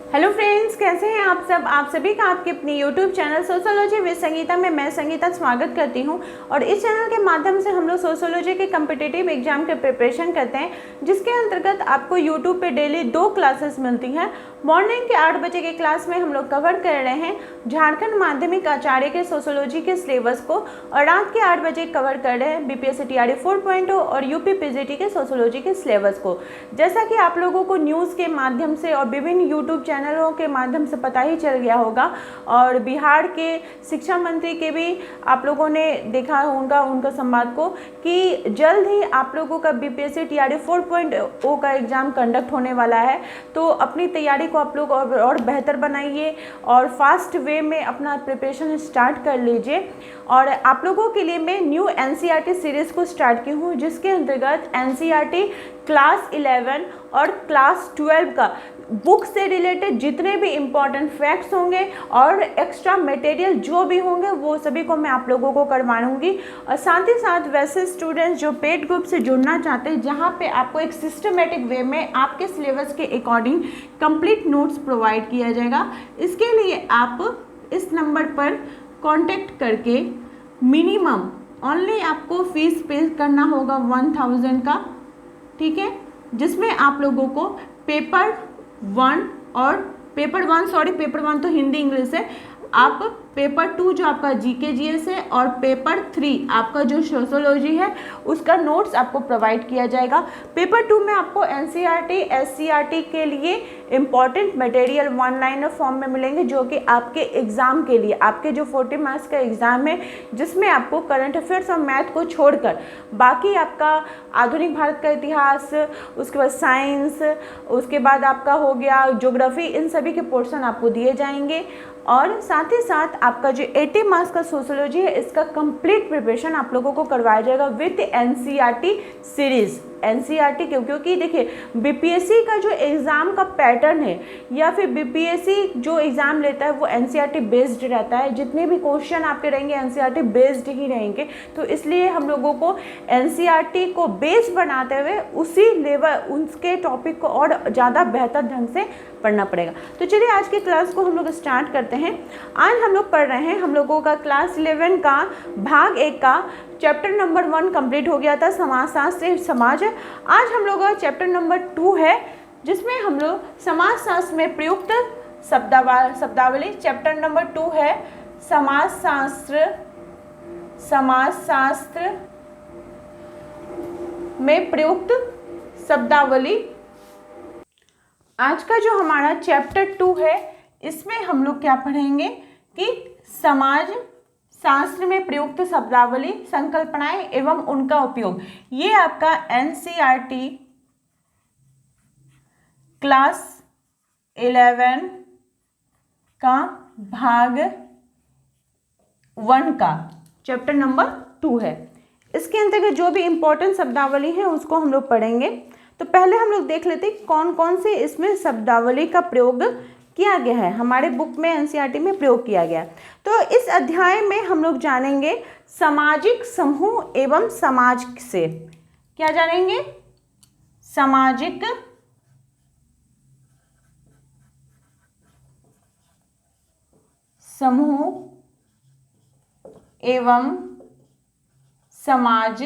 Hello friends, कैसे हैं आप सब। आप सभी का आपके अपनी YouTube channel sociology with Sangeeta में मैं संगीता स्वागत करती हूं। और इस चैनल के माध्यम से हम लोग सोशियोलॉजी के कम्पिटिटिव एग्जाम के प्रिपरेशन करते हैं, जिसके अंतर्गत आपको यूट्यूब पे डेली 2 क्लासेस मिलती हैं। मॉर्निंग के 8 बजे के क्लास में हम लोग कवर कर रहे हैं झारखंड माध्यमिक आचार्य के सोशियोलॉजी के सिलेबस को, और रात के 8 बजे कवर कर रहे हैं बीपीएससी टीआरई 4.0 और यूपी पीजीटी के सोशियोलॉजी के सिलेबस को। जैसा कि आप लोगों को न्यूज़ के माध्यम से और विभिन्न यूट्यूब चैनलों के माध्यम से पता ही चल गया होगा, और बिहार के शिक्षा मंत्री के भी आप लोगों ने देखा होगा उनका संवाद को, कि जल्द ही आप लोगों का बीपीएससी टीआरई 4.0 का एग्ज़ाम कंडक्ट होने वाला है। तो अपनी तैयारी को आप लोग और बेहतर बनाइए और फास्ट वे में अपना प्रिपरेशन स्टार्ट कर लीजिए। और आप लोगों के लिए मैं न्यू एनसीईआरटी सीरीज़ को स्टार्ट की हूँ, जिसके अंतर्गत एनसीईआरटी क्लास 11 और क्लास 12 का बुक से रिलेटेड जितने भी इम्पॉर्टेंट फैक्ट्स होंगे और एक्स्ट्रा मटेरियल जो भी होंगे वो सभी को मैं आप लोगों को करवाऊंगी। और साथ ही साथ वैसे स्टूडेंट्स जो पेड ग्रुप से जुड़ना चाहते हैं, जहां पे आपको एक सिस्टमेटिक वे में आपके सिलेबस के अकॉर्डिंग कंप्लीट नोट्स प्रोवाइड किया जाएगा, इसके लिए आप इस नंबर पर कांटेक्ट करके मिनिमम ओनली आपको फीस पे करना होगा 1000 का, ठीक है, जिसमें आप लोगों को पेपर 1 तो हिंदी इंग्लिश है, आप पेपर 2 जो आपका जीके जीएस है और पेपर 3 आपका जो सोशियोलॉजी है उसका नोट्स आपको प्रोवाइड किया जाएगा। पेपर 2 में आपको एनसीईआरटी एससीईआरटी के लिए इम्पॉर्टेंट मटेरियल 1 लाइनर फॉर्म में मिलेंगे, जो कि आपके एग्ज़ाम के लिए, आपके जो 40 मार्क्स का एग्ज़ाम है, जिसमें आपको करंट अफेयर्स और मैथ को छोड़कर बाकी आपका आधुनिक भारत का इतिहास, उसके बाद साइंस, उसके बाद आपका हो गया ज्योग्राफी, इन सभी के पोर्शन आपको दिए जाएंगे। और साथ ही साथ आपका जो 80 मार्क्स का सोशियोलॉजी है, इसका कंप्लीट प्रिपरेशन आप लोगों को करवाया जाएगा विद एनसीईआरटी सीरीज़। एनसीईआरटी क्योंकि देखिए बीपीएससी का जो एग्ज़ाम का पैटर्न है या फिर बीपीएससी जो एग्ज़ाम लेता है वो एनसीईआरटी बेस्ड रहता है। जितने भी क्वेश्चन आपके रहेंगे एनसीईआरटी बेस्ड ही रहेंगे, तो इसलिए हम लोगों को एनसीईआरटी को बेस बनाते हुए उसी लेवल उसके टॉपिक को और ज़्यादा बेहतर ढंग से पढ़ना पड़ेगा। तो चलिए आज की क्लास को हम लोग स्टार्ट करते हैं। आज हम लोग पढ़ रहे हैं, हम लोगों का क्लास 11 का भाग 1 का चैप्टर नंबर 1 कंप्लीट हो गया था, समाजशास्त्र समाज। आज हम लोग का चैप्टर नंबर 2 है, जिसमें हम लोग समाजशास्त्र में प्रयुक्त शब्दावली। चैप्टर नंबर 2 है समाजशास्त्र में प्रयुक्त शब्दावली। आज का जो हमारा चैप्टर 2 है, इसमें हम लोग क्या पढ़ेंगे कि समाज शास्त्र में प्रयुक्त शब्दावली, संकल्पनाएं एवं उनका उपयोग। ये आपका एनसीईआरटी क्लास 11 का भाग 1 का चैप्टर नंबर 2 है। इसके अंतर्गत जो भी इम्पोर्टेंट शब्दावली है उसको हम लोग पढ़ेंगे। तो पहले हम लोग देख लेते हैं कौन कौन से इसमें शब्दावली का प्रयोग किया गया है, हमारे बुक में एनसीईआरटी में प्रयोग किया गया। तो इस अध्याय में हम लोग जानेंगे सामाजिक समूह एवं समाज से। क्या जानेंगे? सामाजिक समूह एवं समाज।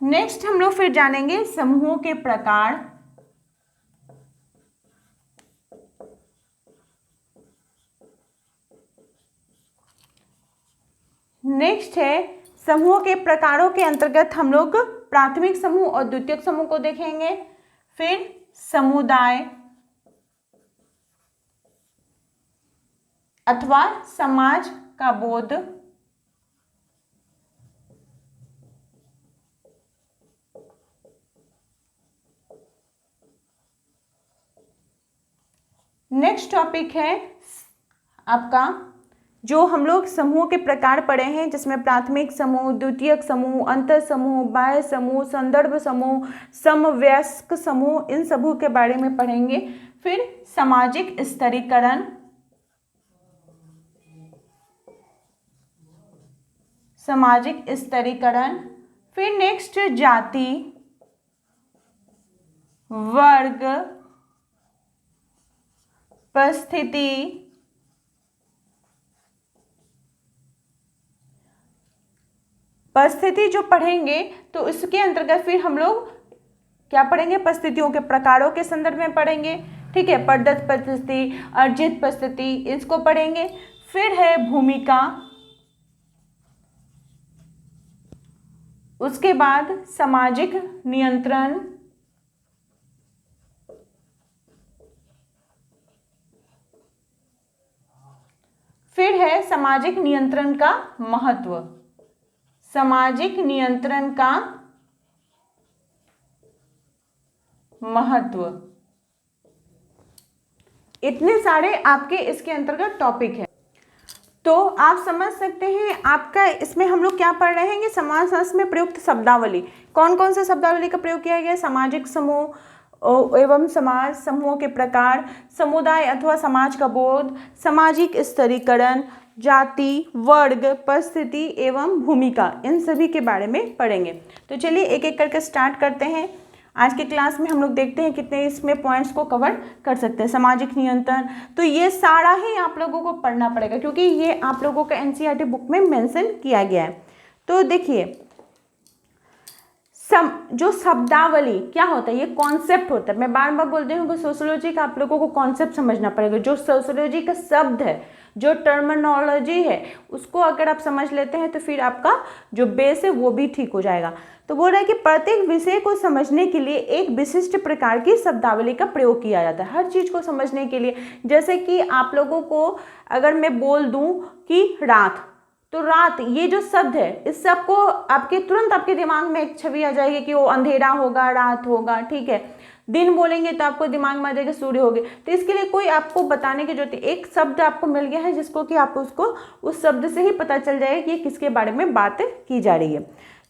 नेक्स्ट हम लोग फिर जानेंगे समूहों के प्रकार। नेक्स्ट है समूह के प्रकारों के अंतर्गत हम लोग प्राथमिक समूह और द्वितीयक समूह को देखेंगे। फिर समुदाय अथवा समाज का बोध। नेक्स्ट टॉपिक है आपका जो हम लोग समूह के प्रकार पढ़े हैं, जिसमें प्राथमिक समूह, द्वितीयक समूह, अंतर समूह, बाह्य समूह, संदर्भ समूह, समवयस्क समूह, इन समूह के बारे में पढ़ेंगे। फिर सामाजिक स्तरीकरण, फिर नेक्स्ट जाति, वर्ग, परिस्थिति जो पढ़ेंगे तो इसके अंतर्गत फिर हम लोग क्या पढ़ेंगे, परिस्थितियों के प्रकारों के संदर्भ में पढ़ेंगे। ठीक है, प्रदत्त परिस्थिति, अर्जित परिस्थिति, इसको पढ़ेंगे। फिर है भूमिका, उसके बाद सामाजिक नियंत्रण, फिर है सामाजिक नियंत्रण का महत्व, सामाजिक नियंत्रण का महत्व। इतने सारे आपके इसके अंतर्गत टॉपिक है। तो आप समझ सकते हैं आपका इसमें हम लोग क्या पढ़ रहे हैं कि समाजशास्त्र में प्रयुक्त शब्दावली, कौन कौन से शब्दावली का प्रयोग किया गया है। सामाजिक समूह एवं समाज, समूहों के प्रकार, समुदाय अथवा समाज का बोध, सामाजिक स्तरीकरण, जाति, वर्ग, परिस्थिति एवं भूमिका, इन सभी के बारे में पढ़ेंगे। तो चलिए एक एक करके स्टार्ट करते हैं। आज के क्लास में हम लोग देखते हैं कितने इसमें पॉइंट्स को कवर कर सकते हैं। सामाजिक नियंत्रण, तो ये सारा ही आप लोगों को पढ़ना पड़ेगा क्योंकि ये आप लोगों का एनसीईआरटी बुक में मेंशन किया गया है। तो देखिए जो शब्दावली क्या होता है, ये कॉन्सेप्ट होता है। मैं बार बार बोलती हूँ कि सोशियोलॉजी का आप लोगों को कॉन्सेप्ट समझना पड़ेगा। जो सोशियोलॉजी का शब्द है, जो टर्मिनोलॉजी है, उसको अगर आप समझ लेते हैं तो फिर आपका जो बेस है वो भी ठीक हो जाएगा। तो बोल रहा है कि प्रत्येक विषय को समझने के लिए एक विशिष्ट प्रकार की शब्दावली का प्रयोग किया जाता है हर चीज़ को समझने के लिए। जैसे कि आप लोगों को अगर मैं बोल दूं कि रात, तो रात ये जो शब्द है, इस सब को आपके तुरंत आपके दिमाग में एक छवि आ जाएगी कि वो अंधेरा होगा, रात होगा। ठीक है, दिन बोलेंगे तो आपको दिमाग में आ जाएगा सूर्य होगे। तो इसके लिए कोई आपको बताने की जरूरत है, एक शब्द आपको मिल गया है जिसको कि आप उसको उस शब्द से ही पता चल जाएगा कि ये किसके बारे में बात की जा रही है,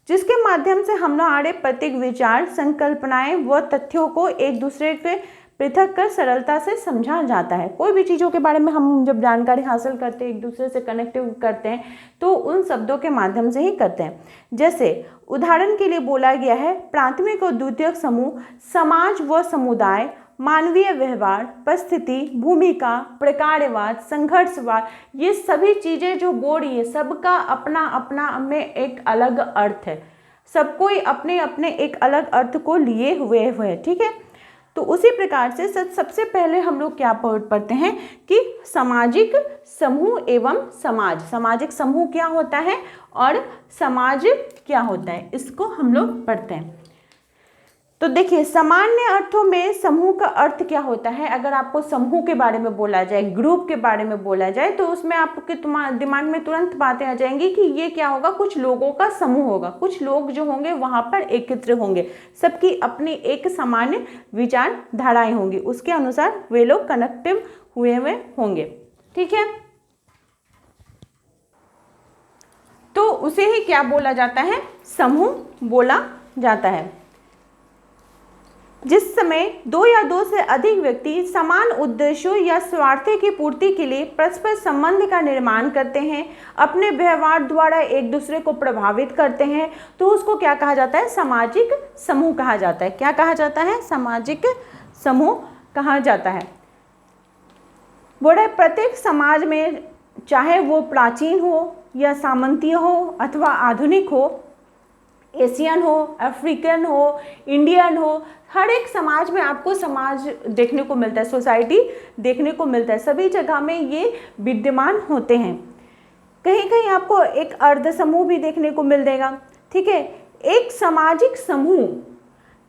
जिसके माध्यम से हम लोग आड़े प्रत्येक विचार, संकल्पनाएं व तथ्यों को एक दूसरे के पृथक कर सरलता से समझा जाता है। कोई भी चीज़ों के बारे में हम जब जानकारी हासिल करते हैं, एक दूसरे से कनेक्टिव करते हैं, तो उन शब्दों के माध्यम से ही करते हैं। जैसे उदाहरण के लिए बोला गया है, प्राथमिक और द्वितीयक समूह, समाज व समुदाय, मानवीय व्यवहार, परिस्थिति, भूमिका, प्रकारवाद, संघर्षवाद, ये सभी चीज़ें जो बोल रही है, सबका अपना अपना में एक अलग अर्थ है। सब कोई अपने अपने एक अलग अर्थ को लिए हुए है। ठीक है, तो उसी प्रकार से सबसे पहले हम लोग क्या पढ़ते हैं कि सामाजिक समूह एवं समाज, सामाजिक समूह क्या होता है और समाज क्या होता है, इसको हम लोग पढ़ते हैं। तो देखिए सामान्य अर्थों में समूह का अर्थ क्या होता है। अगर आपको समूह के बारे में बोला जाए, ग्रुप के बारे में बोला जाए, तो उसमें आपके दिमाग में तुरंत बातें आ जाएंगी कि ये क्या होगा, कुछ लोगों का समूह होगा, कुछ लोग जो होंगे वहाँ पर एकत्र होंगे, सबकी अपनी एक सामान्य विचारधाराएं होंगी, उसके अनुसार वे लोग कनेक्टिव हुए होंगे। ठीक है, तो उसे ही क्या बोला जाता है, समूह बोला जाता है। जिस समय दो या दो से अधिक व्यक्ति समान उद्देश्यों या स्वार्थों की पूर्ति के लिए परस्पर संबंध का निर्माण करते हैं, अपने व्यवहार द्वारा एक दूसरे को प्रभावित करते हैं, तो उसको क्या कहा जाता है, सामाजिक समूह कहा जाता है। क्या कहा जाता है, सामाजिक समूह कहा जाता है। बोले प्रत्येक समाज में, चाहे वो प्राचीन हो या सामंतीय हो अथवा आधुनिक हो, एशियन हो, अफ्रीकन हो, इंडियन हो, हर एक समाज में आपको समाज देखने को मिलता है, सोसाइटी देखने को मिलता है, सभी जगह में ये विद्यमान होते हैं। कहीं कहीं आपको एक अर्ध समूह भी देखने को मिल देगा। ठीक है, एक सामाजिक समूह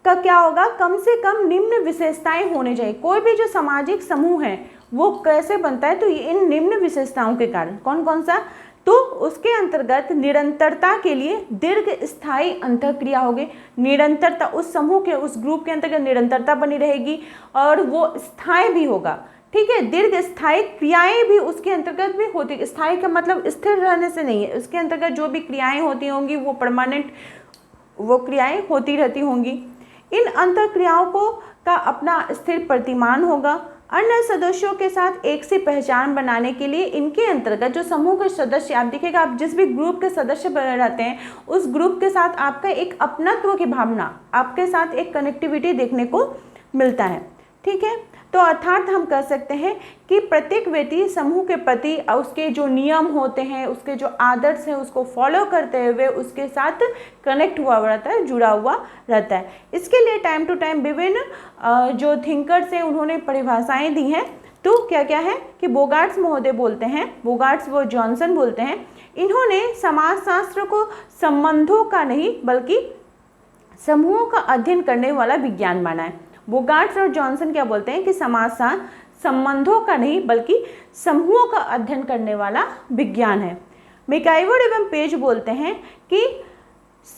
का क्या होगा, कम से कम निम्न विशेषताएं होने चाहिए। कोई भी जो सामाजिक समूह है वो कैसे बनता है, तो इन निम्न विशेषताओं के कारण, कौन कौन सा, तो उसके अंतर्गत निरंतरता के लिए दीर्घ स्थायी अंतःक्रिया होगी। निरंतरता, उस समूह के, उस ग्रुप के अंतर्गत निरंतरता बनी रहेगी और वो स्थायी भी होगा। ठीक है, दीर्घ स्थायी क्रियाएं भी उसके अंतर्गत भी होती। स्थायी का मतलब स्थिर रहने से नहीं है, उसके अंतर्गत जो भी क्रियाएं होती होंगी वो परमानेंट, वो क्रियाएं होती रहती होंगी। इन अंतःक्रियाओं को का अपना स्थिर प्रतिमान होगा। अन्य सदस्यों के साथ एक सी पहचान बनाने के लिए इनके अंतर्गत जो समूह के सदस्य, आप देखिएगा, आप जिस भी ग्रुप के सदस्य रहते हैं उस ग्रुप के साथ आपका एक अपनत्व की भावना, आपके साथ एक कनेक्टिविटी देखने को मिलता है। ठीक है। तो अर्थात हम कह सकते हैं कि प्रत्येक व्यक्ति समूह के प्रति उसके जो नियम होते हैं, उसके जो आदर्श हैं, उसको फॉलो करते हुए उसके साथ कनेक्ट हुआ रहता है, जुड़ा हुआ रहता है। इसके लिए टाइम टू टाइम विभिन्न जो थिंकर्स हैं उन्होंने परिभाषाएं दी हैं। तो क्या क्या है कि बोगार्ट्स महोदय बोलते हैं, बोगार्ट्स व जॉनसन बोलते हैं, इन्होंने समाजशास्त्र को संबंधों का नहीं बल्कि समूहों का अध्ययन करने वाला विज्ञान माना है। बोगार्ट्स और जॉनसन क्या बोलते हैं कि समाजशास्त्र संबंधों का नहीं बल्कि समूहों का अध्ययन करने वाला विज्ञान है। मैकआइवर एवं पेज बोलते हैं कि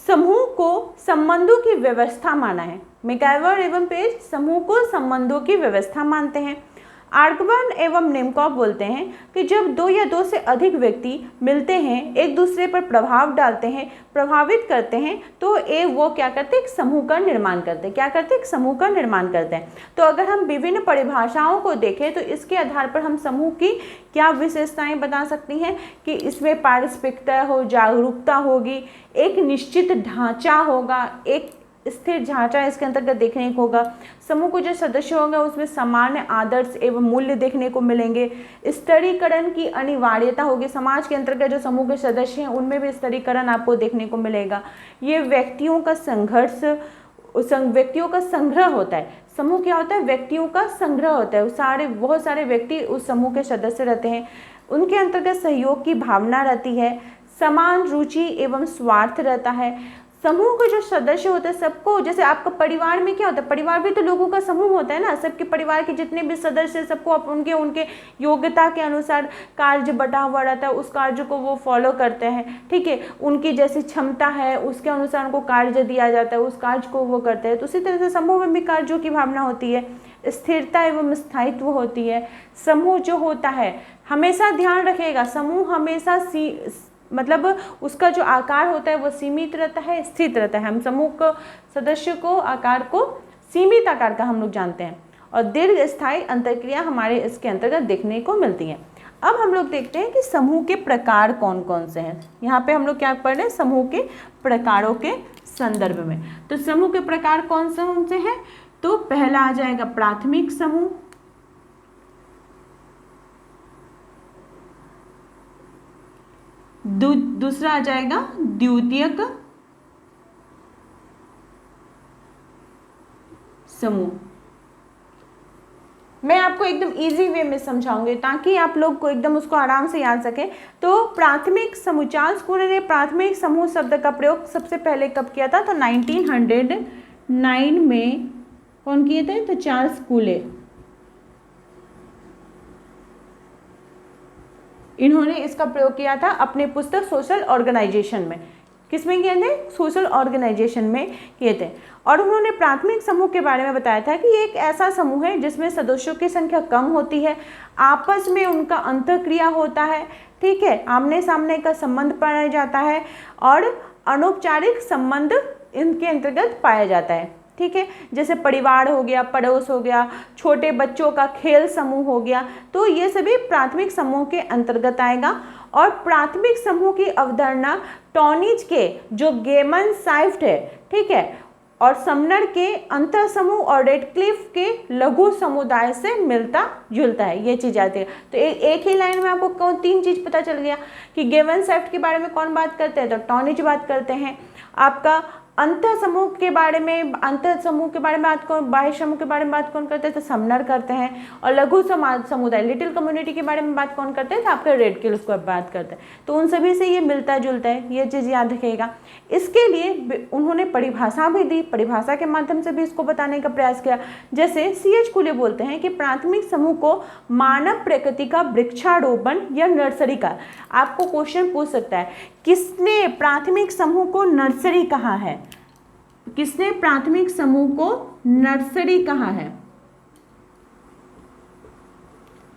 समूह को संबंधों की व्यवस्था माना है। मैकआइवर एवं पेज समूह को संबंधों की व्यवस्था मानते हैं। आर्कबर्न एवं नेमकॉफ बोलते हैं कि जब दो या दो से अधिक व्यक्ति मिलते हैं, एक दूसरे पर प्रभाव डालते हैं, प्रभावित करते हैं, तो वो क्या करते हैं, एक समूह का निर्माण करते हैं। क्या करते हैं, एक समूह का निर्माण करते हैं। तो अगर हम विभिन्न परिभाषाओं को देखें तो इसके आधार पर हम समूह की क्या विशेषताएं बता सकती हैं कि इसमें पारस्परिकता हो, जागरूकता होगी, एक निश्चित ढांचा होगा, एक स्थिर ढांचा इसके अंतर्गत देखने को होगा। समूह को जो सदस्य होंगे उसमें सामान्य आदर्श एवं मूल्य देखने को मिलेंगे। स्तरीकरण की अनिवार्यता होगी, समाज के अंतर्गत जो समूह के सदस्य हैं उनमें भी स्तरीकरण आपको देखने को मिलेगा। ये व्यक्तियों का संघर्ष, व्यक्तियों का संग्रह होता है। समूह क्या होता है, व्यक्तियों का संग्रह होता है। बहुत सारे व्यक्ति उस समूह के सदस्य रहते हैं, उनके अंतर्गत सहयोग की भावना रहती है, समान रुचि एवं स्वार्थ रहता है। समूह के जो सदस्य होते हैं सबको, जैसे आपका परिवार में क्या होता है, परिवार भी तो लोगों का समूह होता है ना। सबके परिवार के जितने भी सदस्य सबको उनके योग्यता के अनुसार कार्य बटा हुआ रहता है, उस कार्य को वो फॉलो करते हैं, ठीक है। उनकी जैसी क्षमता है उसके अनुसार उनको कार्य दिया जाता है, उस कार्य को वो करते हैं। तो उसी तरह से समूह में भी कार्यों की भावना होती है, स्थिरता एवं स्थायित्व होती है। समूह जो होता है हमेशा ध्यान रखिएगा, समूह हमेशा मतलब उसका जो आकार होता है वो सीमित रहता है, स्थित रहता है। हम समूह को सदस्य को आकार को सीमित आकार का हम लोग जानते हैं, और दीर्घ स्थायी अंतर्क्रिया हमारे इसके अंतर्गत देखने को मिलती है। अब हम लोग देखते हैं कि समूह के प्रकार कौन कौन से हैं। यहाँ पे हम लोग क्या पढ़ रहे हैं, समूह के प्रकारों के संदर्भ में। तो समूह के प्रकार कौन से हैं, तो पहला आ जाएगा प्राथमिक समूह, दूसरा आ जाएगा द्वितीयक समूह। मैं आपको एकदम इजी वे में समझाऊंगी ताकि आप लोग को एकदम उसको आराम से याद सके। तो प्राथमिक समूह, चार्ल्स कूले ने प्राथमिक समूह शब्द का प्रयोग सबसे पहले कब किया था, तो 1909 में कौन किए थे, तो चार्ल्स कूले। इन्होंने इसका प्रयोग किया था अपने पुस्तक सोशल ऑर्गेनाइजेशन में। किसमें किए थे, सोशल ऑर्गेनाइजेशन में किए थे। और उन्होंने प्राथमिक समूह के बारे में बताया था कि एक ऐसा समूह है जिसमें सदस्यों की संख्या कम होती है, आपस में उनका अंतःक्रिया होता है, ठीक है, आमने सामने का संबंध पाया जाता है और अनौपचारिक संबंध इनके अंतर्गत पाया जाता है, ठीक है। जैसे परिवार हो गया, पड़ोस हो गया, छोटे बच्चों का खेल समूह हो गया, तो ये सभी प्राथमिक समूह के अंतर्गत आएगा। और प्राथमिक समूह की अवधारणा टॉनिज के जो गेमन साइफ्ट है, ठीक है, और समनर के अंतर समूह और रेडक्लिफ के लघु समुदाय से मिलता जुलता है, ये चीज़ आती है। तो एक ही लाइन में आपको कौन तीन चीज़ पता चल गया कि गेमन साइफ्ट के बारे में कौन बात करते हैं, तो टॉनिज बात करते हैं। आपका अंतर समूह के बारे में बात कौन, बाह्य समूह के बारे में बात कौन करते हैं, तो समनर करते हैं। और लघु समुदाय लिटिल कम्युनिटी के बारे में बात कौन करते हैं, तो आपके रेडक्लिफ को बात करते हैं। तो उन सभी से ये मिलता जुलता है, ये चीज़ याद रखिएगा। इसके लिए उन्होंने परिभाषा भी दी, परिभाषा के माध्यम से भी इसको बताने का प्रयास किया। जैसे C.H. कूले बोलते हैं कि प्राथमिक समूह को मानव प्रकृति का वृक्षारोपण या नर्सरी का, आपको क्वेश्चन पूछ सकता है किसने प्राथमिक समूह को नर्सरी कहा है, किसने प्राथमिक समूह को नर्सरी कहा है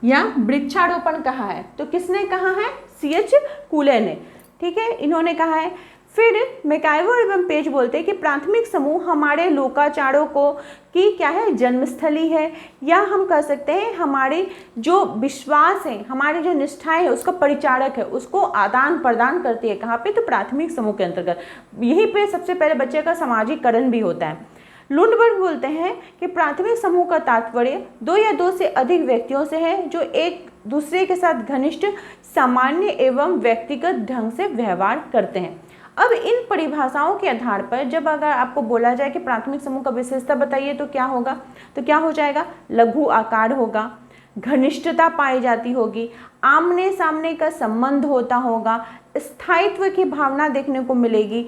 या वृक्षारोपण कहा है, तो किसने कहा है, C.H. कूले ने, ठीक है, इन्होंने कहा है। फिर मैकआइवर एवं पेज बोलते हैं कि प्राथमिक समूह हमारे लोकाचारों को की क्या है, जन्मस्थली है, या हम कह सकते हैं हमारे जो विश्वास है, हमारी जो निष्ठाएं है उसका परिचारक है, उसको आदान प्रदान करती है। कहाँ पे, तो प्राथमिक समूह के अंतर्गत। यहीं पे सबसे पहले बच्चे का सामाजिकरण भी होता है। लुंडबर्ग बोलते हैं कि प्राथमिक समूह का तात्पर्य दो या दो से अधिक व्यक्तियों से है जो एक दूसरे के साथ घनिष्ठ, सामान्य एवं व्यक्तिगत ढंग से व्यवहार करते हैं। अब इन परिभाषाओं के आधार पर जब अगर आपको बोला जाए कि प्राथमिक समूह का विशेषता बताइए तो क्या होगा, तो क्या हो जाएगा, लघु आकार होगा, घनिष्ठता पाई जाती होगी, आमने सामने का संबंध होता होगा, स्थायित्व की भावना देखने को मिलेगी,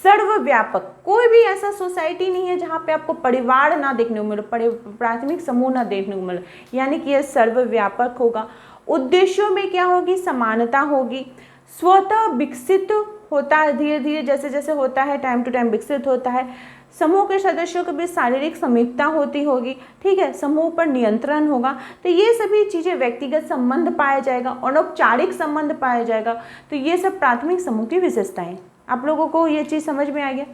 सर्वव्यापक, कोई भी ऐसा सोसाइटी नहीं है जहाँ पे आपको परिवार ना देखने को मिले, प्राथमिक समूह ना देखने को मिले, यानी कि यह सर्वव्यापक होगा। उद्देश्यों में क्या होगी, समानता होगी, स्वतः विकसित होता है, धीरे धीरे जैसे जैसे होता है टाइम टू टाइम विकसित होता है। समूह के सदस्यों के बीच शारीरिक समीपता होती होगी, ठीक है, समूह पर नियंत्रण होगा। तो ये सभी चीज़ें, व्यक्तिगत संबंध पाया जाएगा, अनौपचारिक संबंध पाया जाएगा। तो ये सब प्राथमिक समूह की विशेषताएं। आप लोगों को ये चीज़ समझ में आ गया।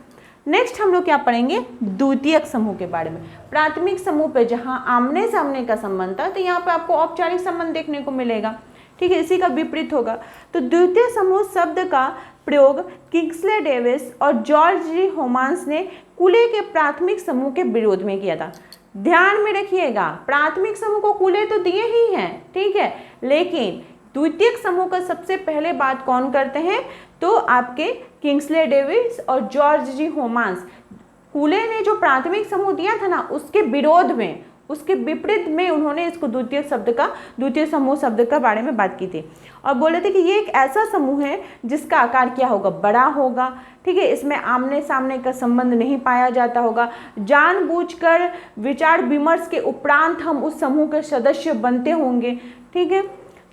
नेक्स्ट हम लोग क्या पढ़ेंगे, द्वितीयक समूह के बारे में। प्राथमिक समूह पे जहाँ आमने सामने का संबंध था, तो यहाँ पे आपको औपचारिक संबंध देखने को मिलेगा, ठीक है, इसी का विपरीत होगा। तो द्वितीय समूह शब्द का प्रयोग किंग्सले डेविस और जॉर्ज जी होमान्स ने कूले के प्राथमिक समूह के विरोध में किया था। ध्यान में रखिएगा, प्राथमिक समूह को कूले तो दिए ही हैं, ठीक है, लेकिन द्वितीयक समूह का सबसे पहले बात कौन करते हैं, तो आपके किंग्सले डेविस और जॉर्ज जी होमान्स। कूले ने जो प्राथमिक समूह दिया था ना, उसके विरोध में, उसके विपरीत में उन्होंने इसको द्वितीय समूह शब्द का बारे में बात की थी और बोले थे कि ये एक ऐसा समूह है जिसका आकार क्या होगा, बड़ा होगा, ठीक है, इसमें आमने सामने का संबंध नहीं पाया जाता होगा, जानबूझकर विचार विमर्श के उपरांत हम उस समूह के सदस्य बनते होंगे, ठीक है।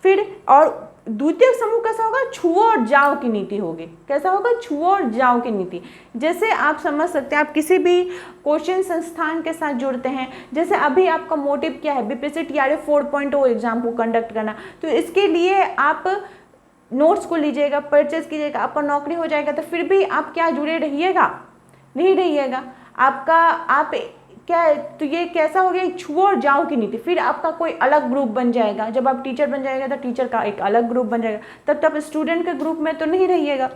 फिर और द्वितीय समूह कैसा होगा, छुओ और जाओ की नीति होगी। कैसा होगा, छुओ और जाओ की नीति। जैसे आप समझ सकते हैं, आप किसी भी कोचिंग संस्थान के साथ जुड़ते हैं, जैसे अभी आपका मोटिव क्या है, बीपीएससी टीआरए 4.0 एग्जाम को कंडक्ट करना, तो इसके लिए आप नोट्स को लीजिएगा, परचेज कीजिएगा, आपका नौकरी हो जाएगा, तो फिर भी आप क्या जुड़े रहिएगा, नहीं रहिएगा, आप क्या है, तो ये कैसा हो गया, छुओ और जाओ की नीति। फिर आपका कोई अलग ग्रुप बन जाएगा, जब आप टीचर बन जाएगा तो टीचर का एक अलग ग्रुप बन जाएगा, तब तक स्टूडेंट के ग्रुप में तो नहीं रहिएगा।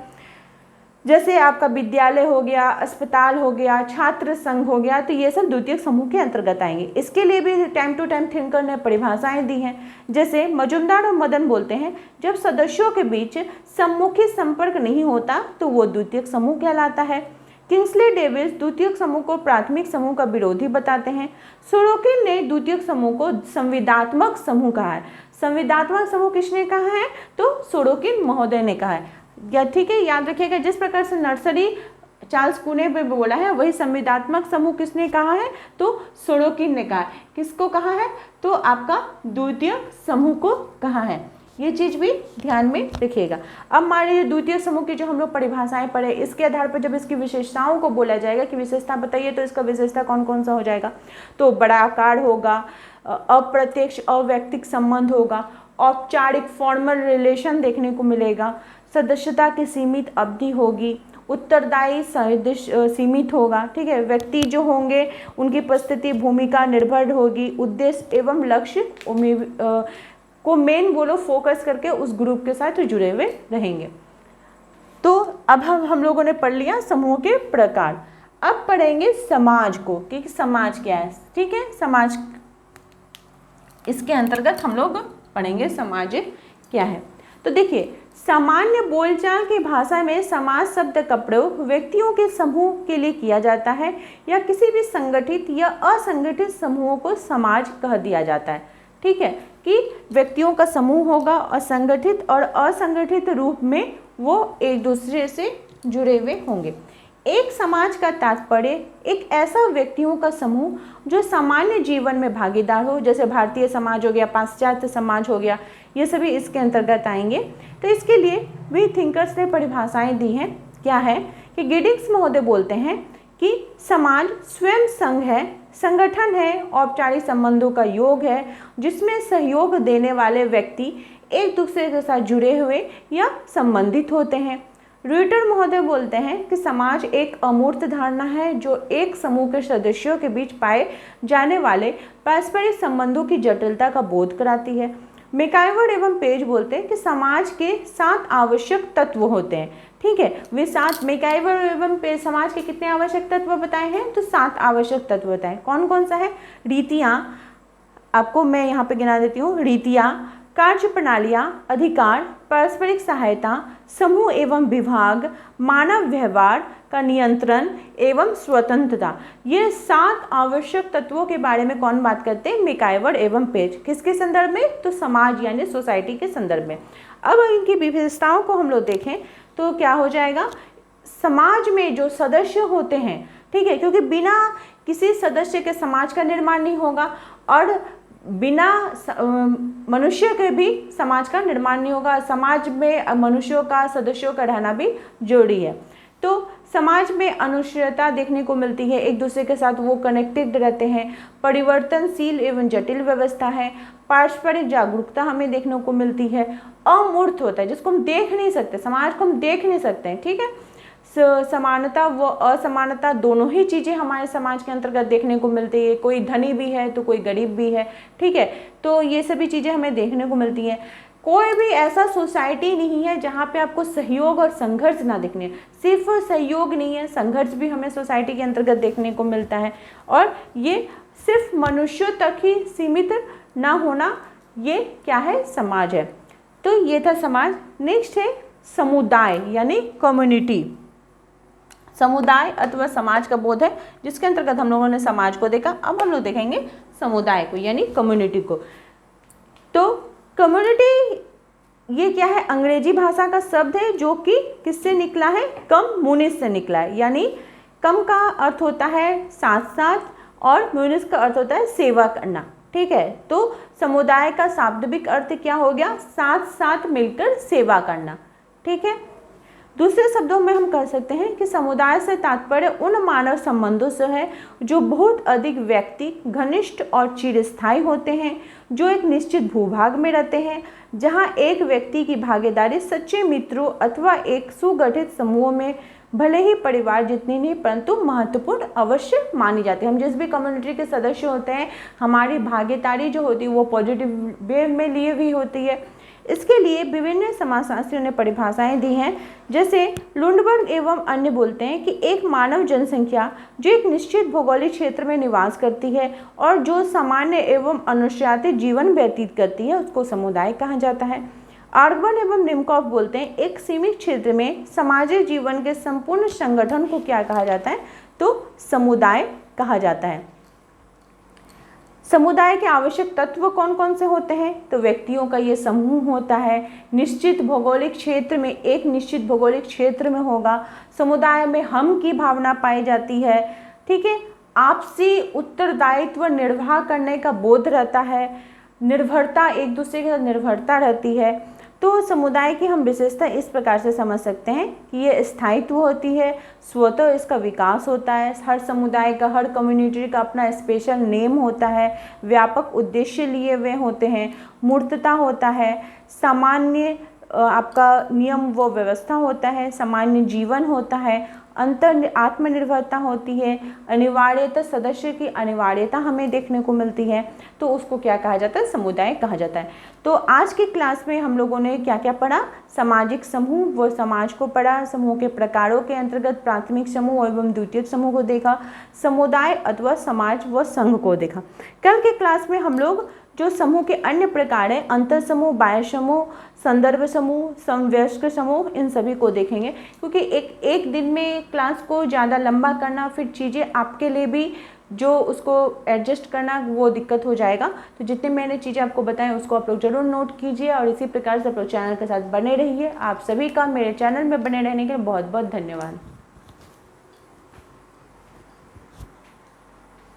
जैसे आपका विद्यालय हो गया, अस्पताल हो गया, छात्र संघ हो गया, तो ये सब द्वितीयक समूह के अंतर्गत आएंगे। इसके लिए भी टाइम टू टाइम थिंकर ने परिभाषाएं दी हैं। जैसे मजुमदार और मदन बोलते हैं, जब सदस्यों के बीच सम्मुखी संपर्क नहीं होता तो वो द्वितीयक समूह कहलाता है। किंग्सले डेविस द्वितीयक समूह को प्राथमिक समूह का विरोधी बताते हैं। सोरोकिन ने द्वितीयक समूह को संविदात्मक समूह कहा है। संविदात्मक समूह किसने कहा है, तो सोरोकिन महोदय ने कहा है, या ठीक है, याद रखिएगा, जिस प्रकार से नर्सरी चार्ल्स कूने पे बोला है, वही संविदात्मक समूह किसने कहा है, तो सोरोकिन ने कहा है। किसको कहा है, तो आपका द्वितीयक समूह को कहा है। ये चीज़ भी ध्यान में रखिएगा। अब हमारे द्वितीय समूह की जो हम लोग परिभाषाएं पढ़े, इसके आधार पर जब इसकी विशेषताओं को बोला जाएगा कि विशेषता बताइए, तो इसका विशेषता कौन कौन सा हो जाएगा, तो बड़ा आकार होगा, अप्रत्यक्ष अवैयक्तिक संबंध होगा, औपचारिक फॉर्मल रिलेशन देखने को मिलेगा, सदस्यता की सीमित अवधि होगी, उत्तरदायी सीमित होगा, ठीक है, व्यक्ति जो होंगे उनकी उपस्थिति भूमिका निर्भर होगी, उद्देश्य एवं लक्ष्य को मेन बोलो फोकस करके उस ग्रुप के साथ जुड़े हुए रहेंगे। तो अब हम लोगों ने पढ़ लिया समूह के प्रकार। अब पढ़ेंगे समाज को कि समाज क्या है, ठीक है, समाज, इसके अंतर्गत हम लोग पढ़ेंगे समाज क्या है। तो देखिए, सामान्य बोलचाल की भाषा में समाज शब्द का प्रयोग व्यक्तियों के समूह के लिए किया जाता है या किसी भी संगठित या असंगठित समूहों को समाज कह दिया जाता है, ठीक है, कि व्यक्तियों का समूह होगा और संगठित और असंगठित रूप में वो एक दूसरे से जुड़े हुए होंगे। एक समाज का तात्पर्य एक ऐसा व्यक्तियों का समूह जो सामान्य जीवन में भागीदार हो, जैसे भारतीय समाज हो गया, पाश्चात्य समाज हो गया, ये सभी इसके अंतर्गत आएंगे। तो इसके लिए भी थिंकर्स ने परिभाषाएं दी हैं। क्या है कि गिडिंग्स महोदय बोलते हैं कि समाज स्वयं संघ है, संगठन है, औपचारिक संबंधों का योग है जिसमें सहयोग देने वाले व्यक्ति एक दूसरे के साथ जुड़े हुए या संबंधित होते हैं। रूटर महोदय बोलते हैं कि समाज एक अमूर्त धारणा है जो एक समूह के सदस्यों के बीच पाए जाने वाले पारस्परिक संबंधों की जटिलता का बोध कराती है। मैकइवर एवं पेज बोलते हैं कि समाज के 7 आवश्यक तत्व होते हैं। ठीक है, वे 7 मैकइवर एवं पेज समाज के कितने आवश्यक तत्व बताए हैं? तो 7 आवश्यक तत्व बताए। कौन कौन सा है? रीतियाँ, आपको मैं यहाँ पे गिना देती हूँ। रीतियाँ, कार्य प्रणालियाँ, अधिकार, पारस्परिक सहायता, समूह एवं विभाग, मानव व्यवहार का नियंत्रण एवं स्वतंत्रता। ये 7 आवश्यक तत्वों के बारे में कौन बात करते हैं? मैकइवर एवं पेज। किसके संदर्भ में? तो समाज यानी सोसाइटी के संदर्भ में। अब इनकी विशेषताओं को हम लोग देखें तो क्या हो जाएगा? समाज में जो सदस्य होते हैं, ठीक है, क्योंकि बिना किसी सदस्य के समाज का निर्माण नहीं होगा और बिना मनुष्य के भी समाज का निर्माण नहीं होगा। समाज में मनुष्यों का, सदस्यों का रहना भी जरूरी है। तो समाज में अनुश्रयता देखने को मिलती है, एक दूसरे के साथ वो कनेक्टेड रहते हैं। परिवर्तनशील एवं जटिल व्यवस्था है। पारस्परिक जागरूकता हमें देखने को मिलती है। अमूर्त होता है, जिसको हम देख नहीं सकते, समाज को हम देख नहीं सकते हैं। ठीक है, समानता व असमानता दोनों ही चीज़ें हमारे समाज के अंतर्गत देखने को मिलती है। कोई धनी भी है तो कोई गरीब भी है। ठीक है, तो ये सभी चीज़ें हमें देखने को मिलती हैं। कोई भी ऐसा सोसाइटी नहीं है जहाँ पे आपको सहयोग और संघर्ष ना दिखने। सिर्फ सहयोग नहीं है, संघर्ष भी हमें सोसाइटी के अंतर्गत देखने को मिलता है। और ये सिर्फ मनुष्यों तक ही सीमित ना होना, ये क्या है? समाज है। तो ये था समाज। नेक्स्ट है समुदाय यानी कम्युनिटी। समुदाय अथवा समाज का बोध है, जिसके अंतर्गत हम लोगों ने समाज को देखा। अब हम लोग देखेंगे समुदाय को यानी कम्युनिटी को। तो कम्युनिटी ये क्या है? अंग्रेजी भाषा का शब्द है जो कि किससे निकला है? कम्युनिस्ट से निकला है। यानी कम का अर्थ होता है साथ साथ और म्यूनिस का अर्थ होता है सेवा करना। ठीक है, तो समुदाय का शाब्दिक अर्थ क्या हो गया? साथ साथ मिलकर सेवा करना। ठीक है, दूसरे शब्दों में हम कह सकते हैं कि समुदाय से तात्पर्य उन मानव संबंधों से है जो बहुत अधिक व्यक्ति घनिष्ठ और चिरस्थायी होते हैं, जो एक निश्चित भूभाग में रहते हैं, जहां एक व्यक्ति की भागीदारी सच्चे मित्रों अथवा एक सुगठित समूह में भले ही परिवार जितनी नहीं परंतु महत्वपूर्ण अवश्य मानी जाती है। हम जिस भी कम्युनिटी के सदस्य होते हैं, हमारी भागीदारी जो होती है वो पॉजिटिव वे में लिए हुई होती है। इसके लिए विभिन्न समाजशास्त्रियों ने परिभाषाएं दी हैं, जैसे लुंडबर्ग एवं अन्य बोलते हैं कि एक मानव जनसंख्या जो एक निश्चित भौगोलिक क्षेत्र में निवास करती है और जो सामान्य एवं अनुशासित जीवन व्यतीत करती है उसको समुदाय कहा जाता है। आर्गबन एवं निमकॉफ बोलते हैं एक सीमित क्षेत्र में सामाजिक जीवन के संपूर्ण संगठन को क्या कहा जाता है? तो समुदाय कहा जाता है। समुदाय के आवश्यक तत्व कौन कौन से होते हैं? तो व्यक्तियों का ये समूह होता है, निश्चित भौगोलिक क्षेत्र में, एक निश्चित भौगोलिक क्षेत्र में होगा। समुदाय में हम की भावना पाई जाती है। ठीक है, आपसी उत्तरदायित्व निर्वाह करने का बोध रहता है, निर्भरता, एक दूसरे के साथ निर्भरता रहती है। तो समुदाय की हम विशेषता इस प्रकार से समझ सकते हैं कि ये स्थायित्व होती है, स्वतः इसका विकास होता है, हर समुदाय का, हर कम्युनिटी का अपना स्पेशल नेम होता है, व्यापक उद्देश्य लिए हुए होते हैं, मूर्तता होता है, सामान्य आपका नियम व व्यवस्था होता है, सामान्य जीवन होता है, अंतर आत्मनिर्भरता होती है, अनिवार्यता, सदस्य की अनिवार्यता हमें देखने को मिलती है। तो उसको क्या कहा जाता है? समुदाय कहा जाता है। तो आज की क्लास में हम लोगों ने क्या क्या पढ़ा? सामाजिक समूह व समाज को पढ़ा, समूह के प्रकारों के अंतर्गत प्राथमिक समूह एवं द्वितीयक समूह को देखा, समुदाय अथवा समाज व संघ को देखा। कल के क्लास में हम लोग जो समूह के अन्य प्रकार हैं, अंतर समूह, बाह्य समूह, संदर्भ समूह, समवयस्क समूह, इन सभी को देखेंगे, क्योंकि एक दिन में क्लास को ज़्यादा लंबा करना, फिर चीज़ें आपके लिए भी जो उसको एडजस्ट करना वो दिक्कत हो जाएगा। तो जितने मैंने चीज़ें आपको बताएं उसको आप लोग जरूर नोट कीजिए और इसी प्रकार से आप लोग चैनल के साथ बने रहिए। आप सभी का मेरे चैनल में बने रहने के लिए बहुत बहुत धन्यवाद।